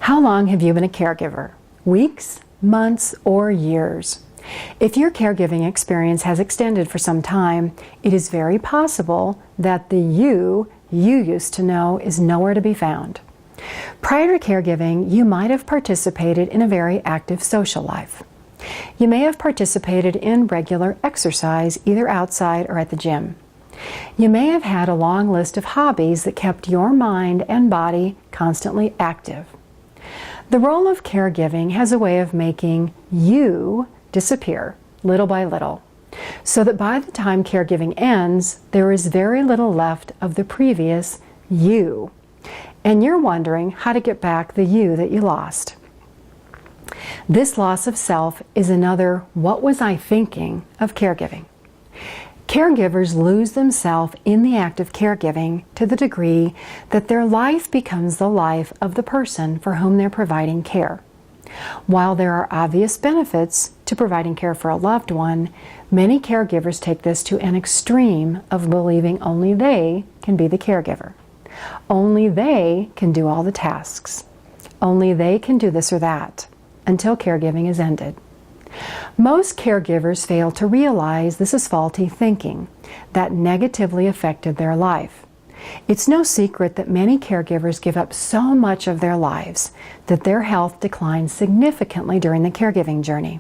How long have you been a caregiver? Weeks, months, or years? If your caregiving experience has extended for some time, it is very possible that the you used to know is nowhere to be found. Prior to caregiving, you might have participated in a very active social life. You may have participated in regular exercise, either outside or at the gym. You may have had a long list of hobbies that kept your mind and body constantly active. The role of caregiving has a way of making you disappear little by little, so that by the time caregiving ends, there is very little left of the previous you. And you're wondering how to get back the you that you lost. This loss of self is another "what was I thinking" of caregiving. Caregivers lose themselves in the act of caregiving to the degree that their life becomes the life of the person for whom they're providing care. While there are obvious benefits to providing care for a loved one, many caregivers take this to an extreme of believing only they can be the caregiver. Only they can do all the tasks. Only they can do this or that, until caregiving is ended. Most caregivers fail to realize this is faulty thinking that negatively affected their life. It's no secret that many caregivers give up so much of their lives that their health declines significantly during the caregiving journey.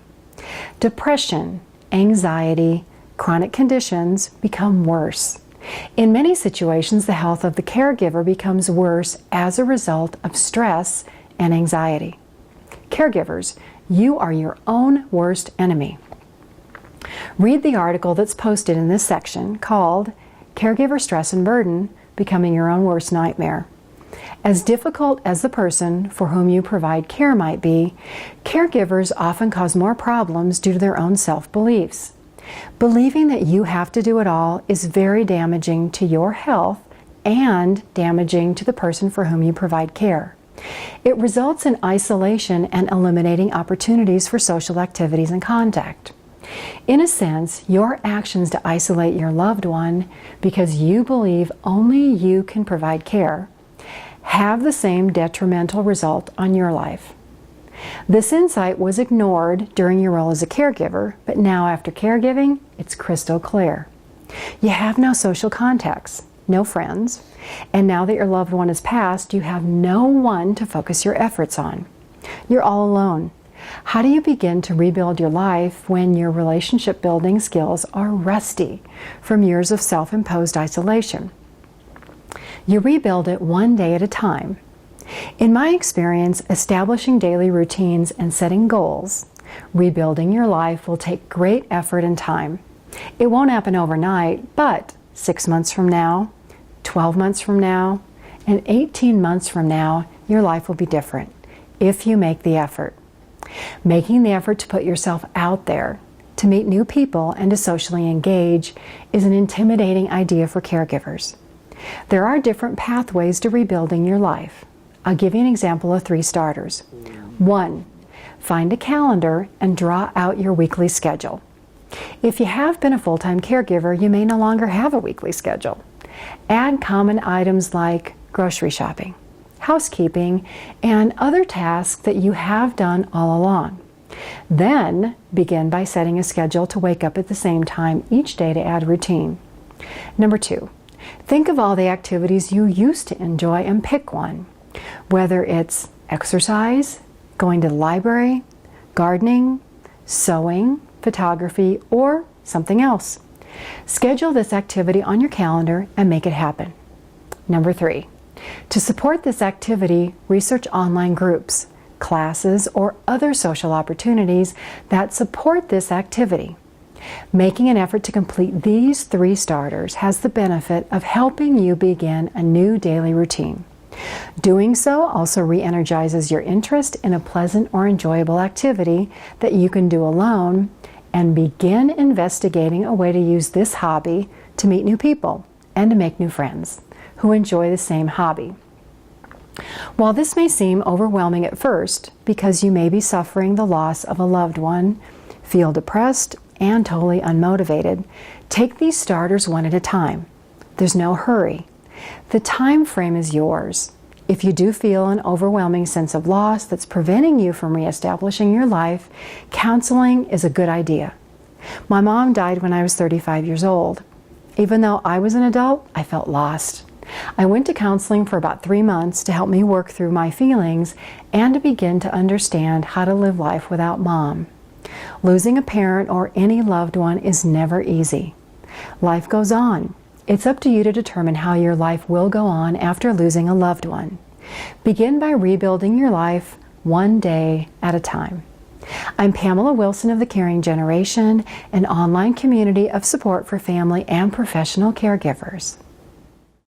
Depression, anxiety, chronic conditions become worse. In many situations, the health of the caregiver becomes worse as a result of stress and anxiety. Caregivers, you are your own worst enemy. Read the article that's posted in this section called "Caregiver Stress and Burden: Becoming Your Own Worst Nightmare." As difficult as the person for whom you provide care might be, caregivers often cause more problems due to their own self-beliefs. Believing that you have to do it all is very damaging to your health and damaging to the person for whom you provide care. It results in isolation and eliminating opportunities for social activities and contact. In a sense, your actions to isolate your loved one because you believe only you can provide care have the same detrimental result on your life. This insight was ignored during your role as a caregiver, but now after caregiving, it's crystal clear. You have no social contacts, no friends, and now that your loved one has passed, you have no one to focus your efforts on. You're all alone. How do you begin to rebuild your life when your relationship building skills are rusty from years of self-imposed isolation? You rebuild it one day at a time. In my experience, establishing daily routines and setting goals, rebuilding your life will take great effort and time. It won't happen overnight, but 6 months from now, 12 months from now, and 18 months from now, your life will be different if you make the effort. Making the effort to put yourself out there, to meet new people, and to socially engage is an intimidating idea for caregivers. There are different pathways to rebuilding your life. I'll give you an example of 3 starters. 1. Find a calendar and draw out your weekly schedule. If you have been a full-time caregiver, you may no longer have a weekly schedule. Add common items like grocery shopping, housekeeping, and other tasks that you have done all along. Then begin by setting a schedule to wake up at the same time each day to add routine. Number 2, think of all the activities you used to enjoy and pick one. Whether it's exercise, going to the library, gardening, sewing, photography, or something else. Schedule this activity on your calendar and make it happen. Number 3, to support this activity, research online groups, classes, or other social opportunities that support this activity. Making an effort to complete these 3 starters has the benefit of helping you begin a new daily routine. Doing so also re-energizes your interest in a pleasant or enjoyable activity that you can do alone, and begin investigating a way to use this hobby to meet new people and to make new friends who enjoy the same hobby. While this may seem overwhelming at first, because you may be suffering the loss of a loved one, feel depressed, and totally unmotivated, take these starters one at a time. There's no hurry. The time frame is yours. If you do feel an overwhelming sense of loss that's preventing you from reestablishing your life, counseling is a good idea. My mom died when I was 35 years old. Even though I was an adult, I felt lost. I went to counseling for about 3 months to help me work through my feelings and to begin to understand how to live life without Mom. Losing a parent or any loved one is never easy. Life goes on. It's up to you to determine how your life will go on after losing a loved one. Begin by rebuilding your life one day at a time. I'm Pamela Wilson of the Caring Generation, an online community of support for family and professional caregivers.